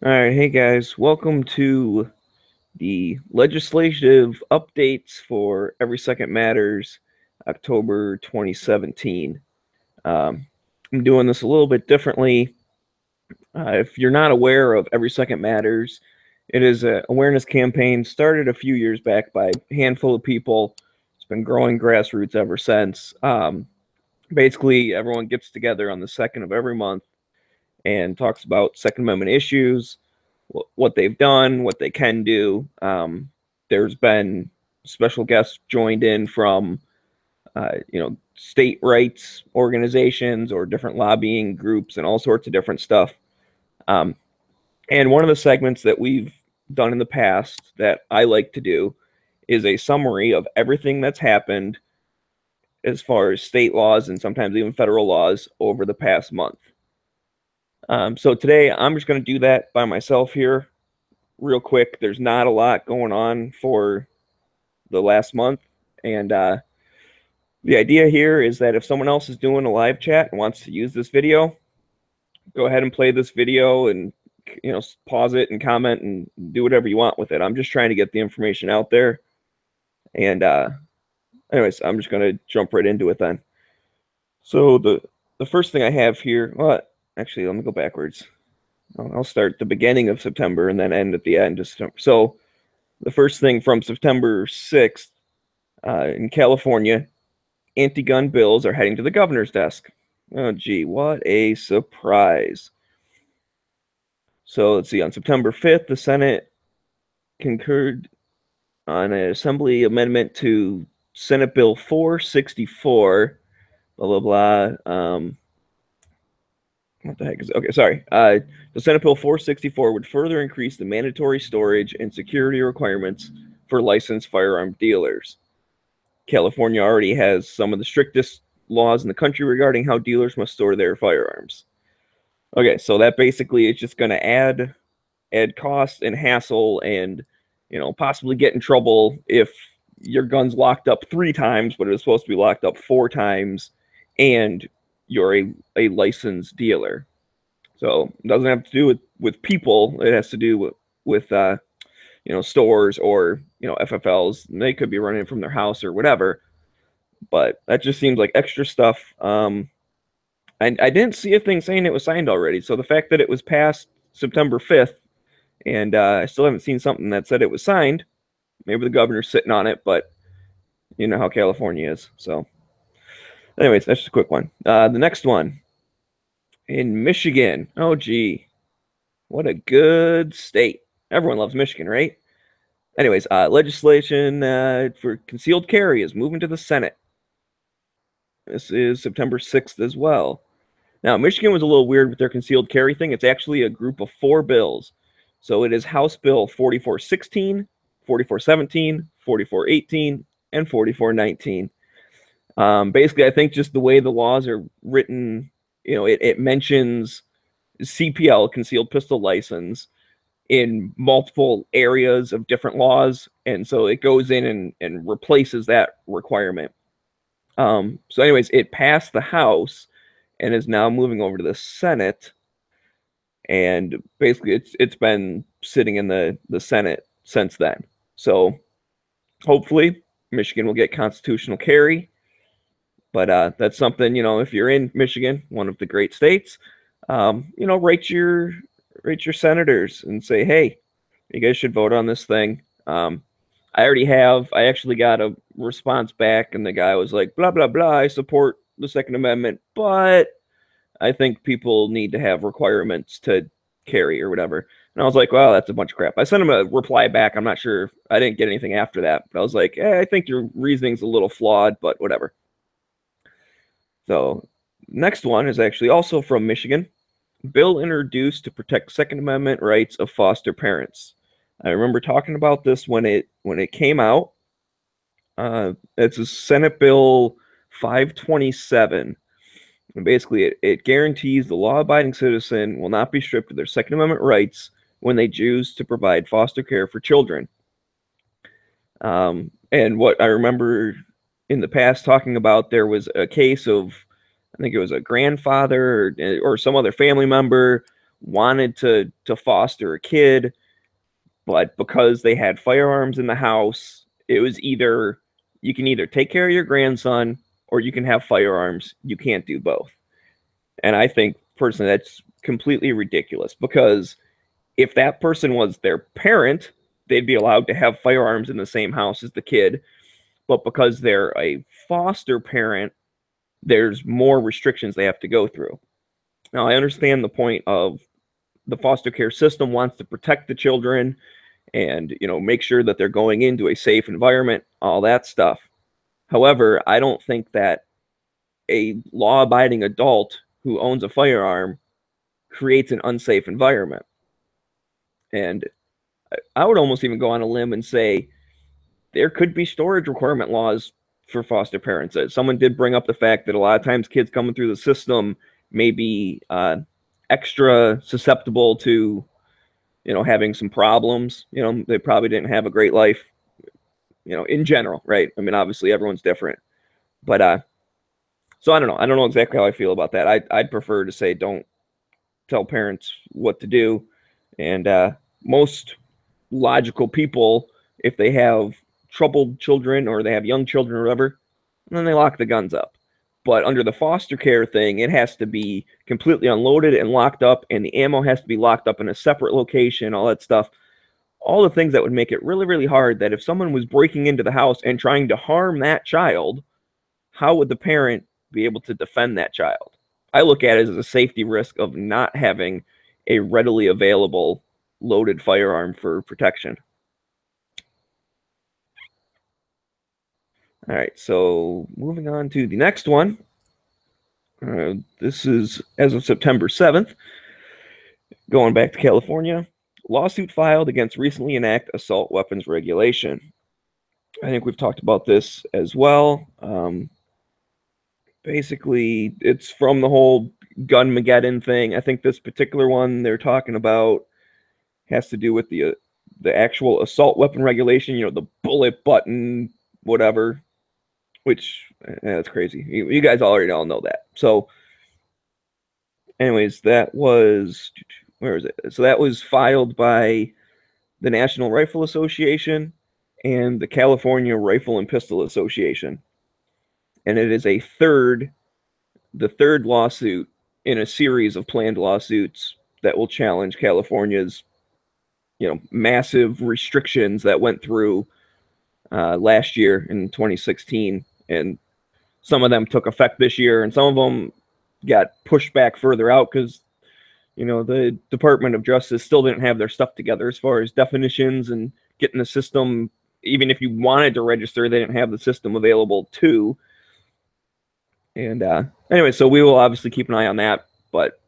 All right, hey guys, welcome to the legislative updates for Every Second Matters, October 2017. I'm doing this a little bit differently. If you're not aware of Every Second Matters, it is an awareness campaign started a few years back by a handful of people. It's been growing grassroots ever since. Basically, everyone gets together on the second of every month and talks about Second Amendment issues, what they've done, what they can do. There's been special guests joined in from, state rights organizations or different lobbying groups and all sorts of different stuff. Um, and one of the segments that we've done in the past that I like to do is a summary of everything that's happened as far as state laws and sometimes even federal laws over the past month. So today I'm just going to do that by myself here real quick. There's not a lot going on for the last month. And the idea here is that if someone else is doing a live chat and wants to use this video, go ahead and play this video and pause it and comment and do whatever you want with it. I'm just trying to get the information out there. And anyways, I'm just going to jump right into it then. So the first thing I have here, well, actually, let me go backwards. I'll start the beginning of September and then end at the end of September. So the first thing from September 6th in California, anti-gun bills are heading to the governor's desk. Oh, gee, what a surprise. So let's see, on September 5th, the Senate concurred on an assembly amendment to Senate Bill 464, blah, blah, blah. What the heck is it? Okay, sorry. The Senate Bill 464 would further increase the mandatory storage and security requirements for licensed firearm dealers. California already has some of the strictest laws in the country regarding how dealers must store their firearms. Okay, so that basically is just going to add cost and hassle and, possibly get in trouble if your gun's locked up 3 times, but it's supposed to be locked up 4 times, and you're a licensed dealer. So it doesn't have to do with people. It has to do with stores or, FFLs. They could be running from their house or whatever. But that just seems like extra stuff. And I didn't see a thing saying it was signed already. So the fact that it was passed September 5th and I still haven't seen something that said it was signed. Maybe the governor's sitting on it, but you know how California is. So anyways, that's just a quick one. The next one in Michigan. Oh, gee. What a good state. Everyone loves Michigan, right? Anyways, legislation for concealed carry is moving to the Senate. This is September 6th as well. Now, Michigan was a little weird with their concealed carry thing. It's actually a group of 4 bills. So it is House Bill 4416, 4417, 4418, and 4419. Basically, I think just the way the laws are written, it mentions CPL, concealed pistol license, in multiple areas of different laws. And so it goes in and replaces that requirement. So anyways, it passed the House and is now moving over to the Senate. And basically it's been sitting in the Senate since then. So hopefully Michigan will get constitutional carry. But that's something, if you're in Michigan, one of the great states, write your senators and say, hey, you guys should vote on this thing. I actually got a response back, and the guy was like, blah, blah, blah, I support the Second Amendment, but I think people need to have requirements to carry or whatever. And I was like, well, that's a bunch of crap. I sent him a reply back. I'm not sure. I didn't get anything after that. But I was like, I think your reasoning's a little flawed, but whatever. So next one is actually also from Michigan. Bill introduced to protect Second Amendment rights of foster parents. I remember talking about this when it came out. It's a Senate Bill 527. And basically, it guarantees the law-abiding citizen will not be stripped of their Second Amendment rights when they choose to provide foster care for children. And what I remember in the past talking about, there was a case of, I think it was a grandfather or some other family member wanted to foster a kid, but because they had firearms in the house, it was either you can either take care of your grandson or you can have firearms. You can't do both. And I think personally that's completely ridiculous, because if that person was their parent, they'd be allowed to have firearms in the same house as the kid. But because they're a foster parent, there's more restrictions they have to go through. Now, I understand the point of the foster care system wants to protect the children and, make sure that they're going into a safe environment, all that stuff. However, I don't think that a law-abiding adult who owns a firearm creates an unsafe environment. And I would almost even go on a limb and say there could be storage requirement laws for foster parents. Someone did bring up the fact that a lot of times kids coming through the system may be extra susceptible to, having some problems. They probably didn't have a great life, in general, right? I mean, obviously everyone's different, but so I don't know. I don't know exactly how I feel about that. I'd prefer to say don't tell parents what to do, and most logical people, if they have troubled children or they have young children or whatever, then they lock the guns up. But under the foster care thing, it has to be completely unloaded and locked up, and the ammo has to be locked up in a separate location, all that stuff. All the things that would make it really, really hard that if someone was breaking into the house and trying to harm that child, how would the parent be able to defend that child? I look at it as a safety risk of not having a readily available loaded firearm for protection. All right, so moving on to the next one. This is as of September 7th. Going back to California, lawsuit filed against recently enacted assault weapons regulation. I think we've talked about this as well. Basically, it's from the whole Gunmageddon thing. I think this particular one they're talking about has to do with the actual assault weapon regulation, the bullet button, whatever, which that's crazy. You guys already all know that. So anyways, that was, where is it? So that was filed by the National Rifle Association and the California Rifle and Pistol Association. And it is the third lawsuit in a series of planned lawsuits that will challenge California's, massive restrictions that went through last year in 2016. And some of them took effect this year, and some of them got pushed back further out because, the Department of Justice still didn't have their stuff together as far as definitions and getting the system. Even if you wanted to register, they didn't have the system available too. And anyway, so we will obviously keep an eye on that. But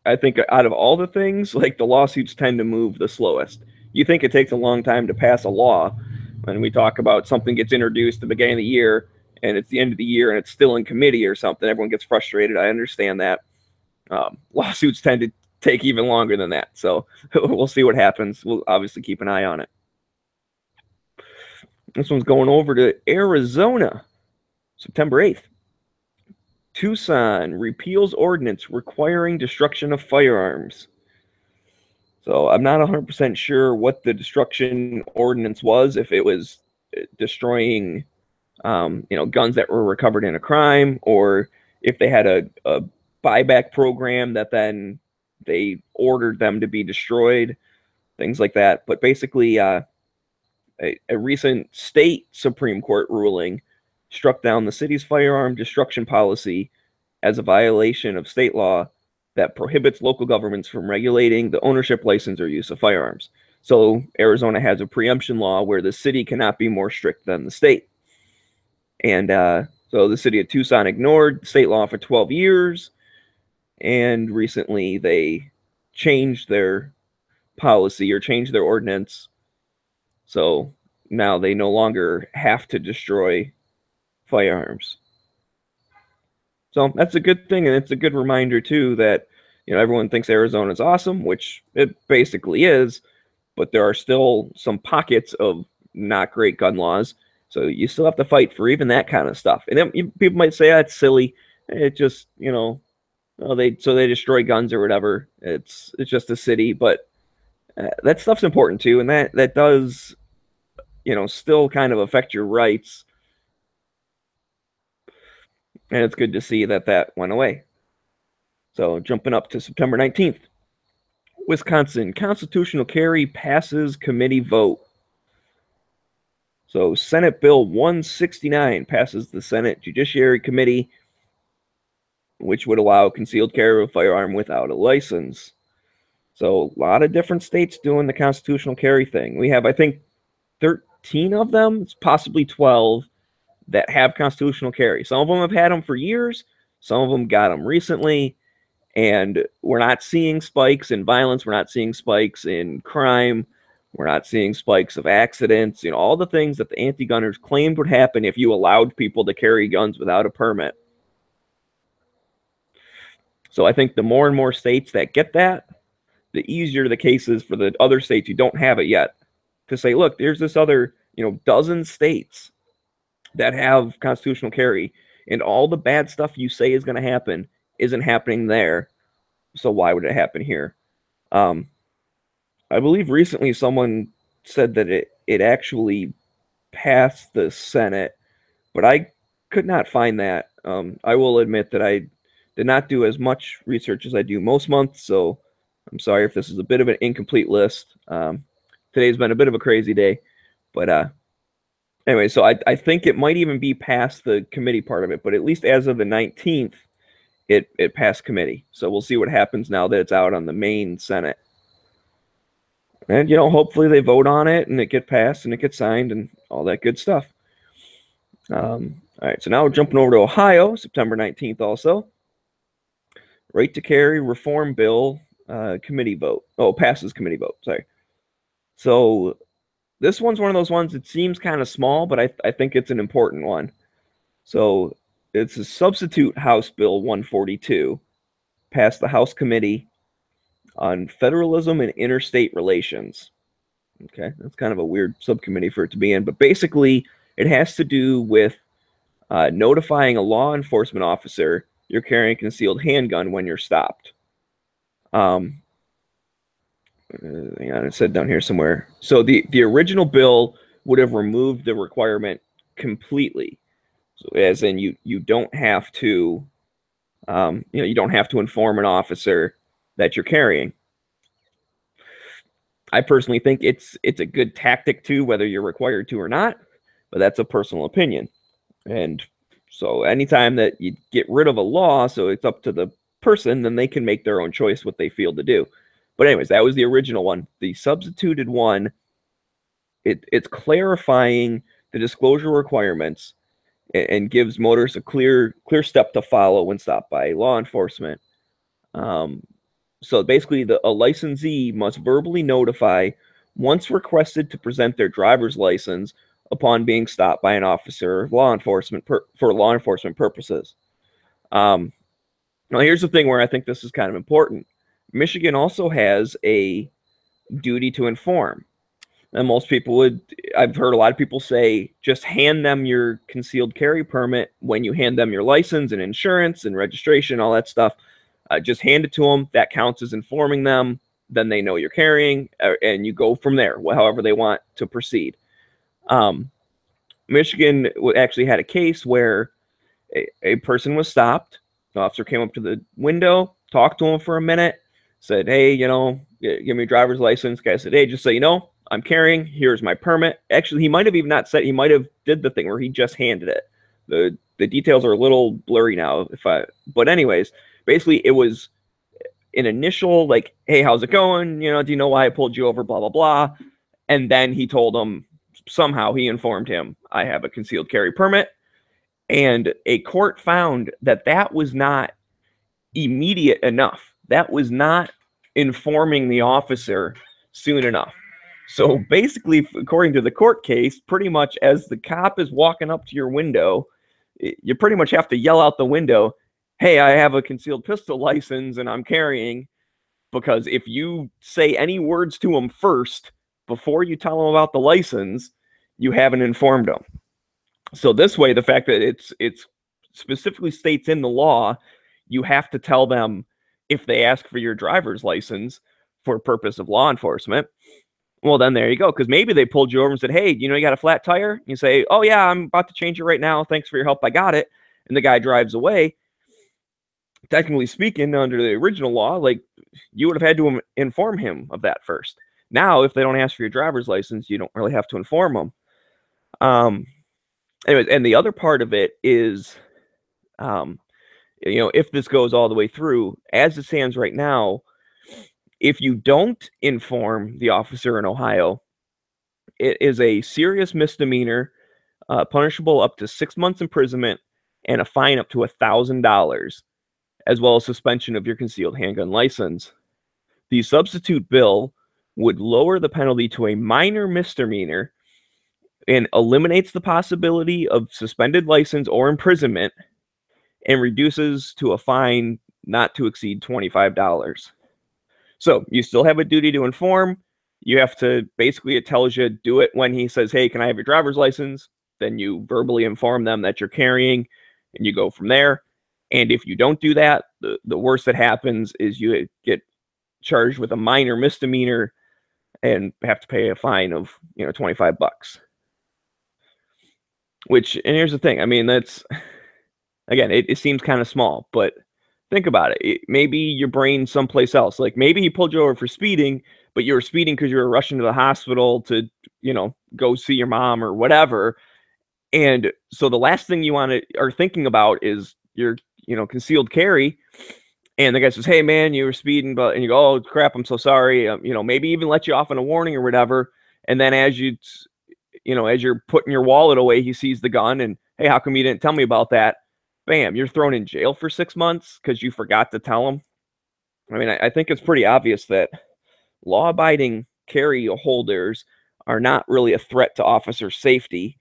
I think out of all the things, like, the lawsuits tend to move the slowest. You think it takes a long time to pass a law. When we talk about something gets introduced at the beginning of the year and it's the end of the year and it's still in committee or something, everyone gets frustrated. I understand that. Lawsuits tend to take even longer than that. So we'll see what happens. We'll obviously keep an eye on it. This one's going over to Arizona, September 8th. Tucson repeals ordinance requiring destruction of firearms. So I'm not 100% sure what the destruction ordinance was, if it was destroying, guns that were recovered in a crime, or if they had a buyback program that then they ordered them to be destroyed, things like that. But basically, a recent state Supreme Court ruling struck down the city's firearm destruction policy as a violation of state law that prohibits local governments from regulating the ownership, license, or use of firearms. So Arizona has a preemption law where the city cannot be more strict than the state. And so the city of Tucson ignored state law for 12 years, and recently they changed their policy or changed their ordinance. So now they no longer have to destroy firearms. So that's a good thing, and it's a good reminder too that, everyone thinks Arizona is awesome, which it basically is, but there are still some pockets of not great gun laws. So you still have to fight for even that kind of stuff. And then people might say, "That's silly." It just, well, they destroy guns or whatever. It's just a city, but that stuff's important too, and that does, still kind of affect your rights. And it's good to see that went away. So jumping up to September 19th, Wisconsin constitutional carry passes committee vote. So Senate Bill 169 passes the Senate Judiciary Committee, which would allow concealed carry of a firearm without a license. So a lot of different states doing the constitutional carry thing. We have, I think, 13 of them, it's possibly 12, that have constitutional carry. Some of them have had them for years. Some of them got them recently. And we're not seeing spikes in violence. We're not seeing spikes in crime. We're not seeing spikes of accidents. All the things that the anti-gunners claimed would happen if you allowed people to carry guns without a permit. So I think the more and more states that get that, the easier the case is for the other states who don't have it yet to say, look, there's this other, dozen states that have constitutional carry, and all the bad stuff you say is going to happen isn't happening there. So why would it happen here? I believe recently someone said that it actually passed the Senate, but I could not find that. I will admit that I did not do as much research as I do most months, so I'm sorry if this is a bit of an incomplete list. Today's been a bit of a crazy day, but anyway, so I think it might even be past the committee part of it, but at least as of the 19th, it passed committee. So we'll see what happens now that it's out on the main Senate. And, hopefully they vote on it and it gets passed and it gets signed and all that good stuff. All right, so now we're jumping over to Ohio, September 19th also. Right to carry reform bill committee vote. Oh, passes committee vote, sorry. So this one's one of those ones that seems kind of small, but I think it's an important one. So it's a substitute House Bill 142, passed the House Committee on Federalism and Interstate Relations. Okay, that's kind of a weird subcommittee for it to be in, but basically it has to do with notifying a law enforcement officer you're carrying a concealed handgun when you're stopped. Hang on, it said down here somewhere. So the original bill would have removed the requirement completely. So as in you don't have to, you don't have to inform an officer that you're carrying. I personally think it's a good tactic too, whether you're required to or not, but that's a personal opinion. And so anytime that you get rid of a law, so it's up to the person, then they can make their own choice what they feel to do. But anyways, that was the original one. The substituted one, it's clarifying the disclosure requirements and gives motorists a clear step to follow when stopped by law enforcement. So basically, a licensee must verbally notify once requested to present their driver's license upon being stopped by an officer of law enforcement for law enforcement purposes. Now, here's the thing where I think this is kind of important. Michigan also has a duty to inform. And most people I've heard a lot of people say, just hand them your concealed carry permit when you hand them your license and insurance and registration, all that stuff. Just hand it to them. That counts as informing them. Then they know you're carrying, and you go from there, however they want to proceed. Michigan actually had a case where a person was stopped. The officer came up to the window, talked to him for a minute, said, hey, give me a driver's license. Guy said, hey, just so you know, I'm carrying. Here's my permit. Actually, he might have even not said, he might have did the thing where he just handed it. The details are a little blurry now. But anyways, basically it was an initial like, hey, how's it going? Do you know why I pulled you over? Blah, blah, blah. And then he told him, somehow he informed him, I have a concealed carry permit. And a court found that was not immediate enough. That was not informing the officer soon enough. So basically, according to the court case, pretty much as the cop is walking up to your window, you pretty much have to yell out the window, hey, I have a concealed pistol license and I'm carrying, because if you say any words to him first before you tell him about the license, you haven't informed him. So this way, the fact that it's specifically states in the law, you have to tell them if they ask for your driver's license for purpose of law enforcement. Well, then there you go. Because maybe they pulled you over and said, hey, you got a flat tire? You say, oh, yeah, I'm about to change it right now. Thanks for your help. I got it. And the guy drives away. Technically speaking, under the original law, like, you would have had to inform him of that first. Now, if they don't ask for your driver's license, you don't really have to inform them. Anyways, and the other part of it is, if this goes all the way through, as it stands right now, if you don't inform the officer in Ohio, it is a serious misdemeanor, punishable up to 6 months imprisonment and a fine up to $1,000, as well as suspension of your concealed handgun license. The substitute bill would lower the penalty to a minor misdemeanor and eliminates the possibility of suspended license or imprisonment and reduces to a fine not to exceed $25. So you still have a duty to inform. You have to, basically, it tells you, do it when he says, hey, can I have your driver's license? Then you verbally inform them that you're carrying, and you go from there. And if you don't do that, the worst that happens is you get charged with a minor misdemeanor and have to pay a fine of, $25. Which, and here's the thing, I mean, that's, again, it seems kind of small, but think about it. Maybe your brain's someplace else. Like, maybe he pulled you over for speeding, but you were speeding because you were rushing to the hospital to, go see your mom or whatever. And so the last thing you are thinking about is your, concealed carry. And the guy says, hey, man, you were speeding, and you go, oh, crap, I'm so sorry. Maybe even let you off on a warning or whatever. And then as you're putting your wallet away, he sees the gun and, hey, how come you didn't tell me about that? Bam, you're thrown in jail for 6 months because you forgot to tell him. I mean, I think it's pretty obvious that law-abiding carry holders are not really a threat to officer safety.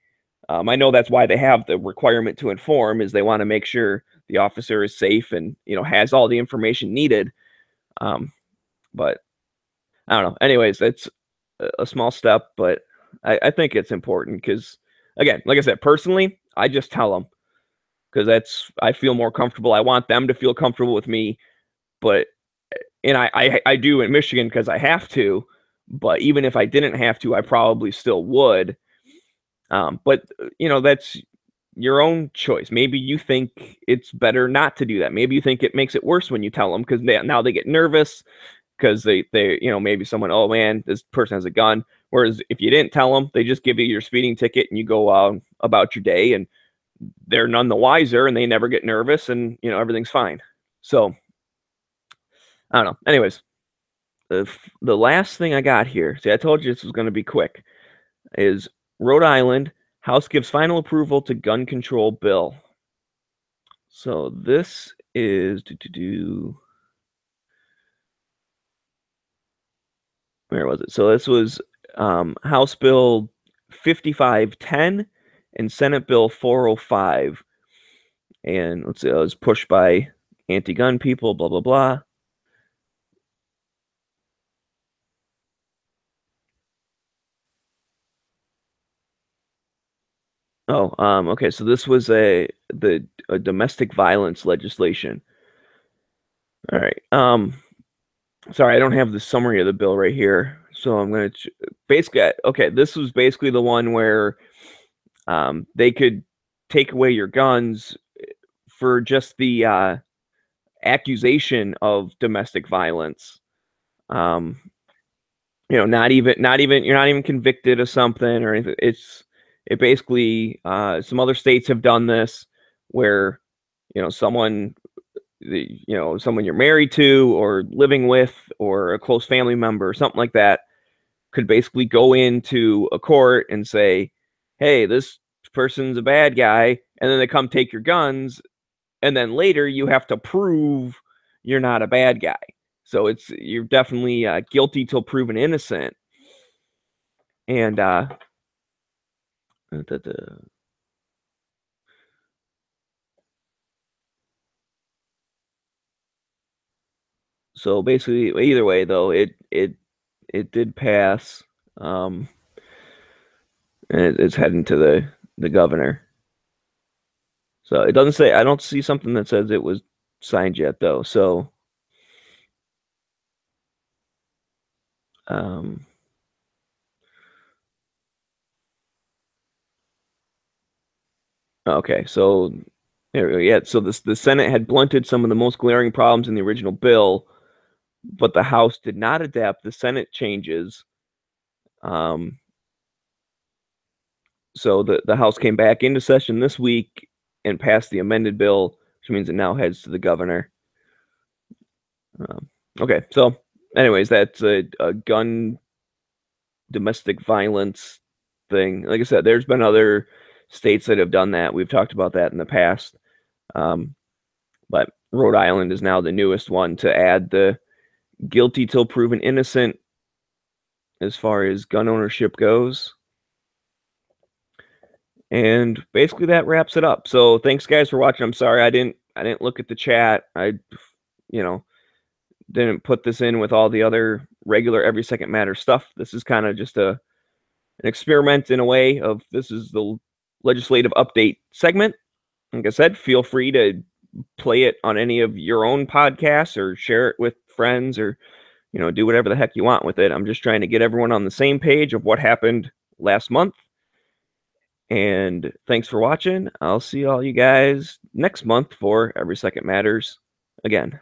I know that's why they have the requirement to inform, is they want to make sure the officer is safe and, has all the information needed. But I don't know. Anyways, it's a small step, but I think it's important because, again, like I said, personally, I just tell them because I feel more comfortable. I want them to feel comfortable with me, and I do in Michigan because I have to, but even if I didn't have to, I probably still would. But that's your own choice. Maybe you think it's better not to do that. Maybe you think it makes it worse when you tell them because now they get nervous because they maybe someone, oh man, this person has a gun. Whereas if you didn't tell them, they just give you your speeding ticket and you go about your day, and they're none the wiser, and they never get nervous, and everything's fine. So I don't know. Anyways, the last thing I got here, see, I told you this was going to be quick, is Rhode Island House gives final approval to gun control bill. So this is where was it? So this was House Bill 5510 and Senate Bill 405. And let's see, it was pushed by anti-gun people, blah, blah, blah. Oh, okay. So this was a domestic violence legislation. All right. Sorry, I don't have the summary of the bill right here. So I'm going to basically, okay, this was basically the one where they could take away your guns for just the accusation of domestic violence. Not even you're not even convicted of something or anything. It basically some other states have done this where someone you're married to or living with or a close family member or something like that could basically go into a court and say, hey, this person's a bad guy, and then they come take your guns, and then later you have to prove you're not a bad guy. So you're definitely guilty till proven innocent. And so basically, either way, though, it did pass, and it's heading to the governor. So it doesn't say. I don't see something that says it was signed yet, though. So, okay. So there we go. Yeah. So the Senate had blunted some of the most glaring problems in the original bill, but the House did not adapt the Senate changes. Um, so the House came back into session this week and passed the amended bill, which means it now heads to the governor. Okay, so anyways, that's a gun domestic violence thing. Like I said, there's been other states that have done that. We've talked about that in the past. Um, but Rhode Island is now the newest one to add the guilty till proven innocent as far as gun ownership goes. And basically that wraps it up. So thanks guys for watching. I'm sorry I didn't look at the chat. I you know didn't put this in with all the other regular every second matter stuff. This is kind of just an experiment in a way of this is the legislative update segment. Like I said, feel free to play it on any of your own podcasts or share it with friends or do whatever the heck you want with it. I'm just trying to get everyone on the same page of what happened last month. And thanks for watching. I'll see all you guys next month for Every Second Matters again.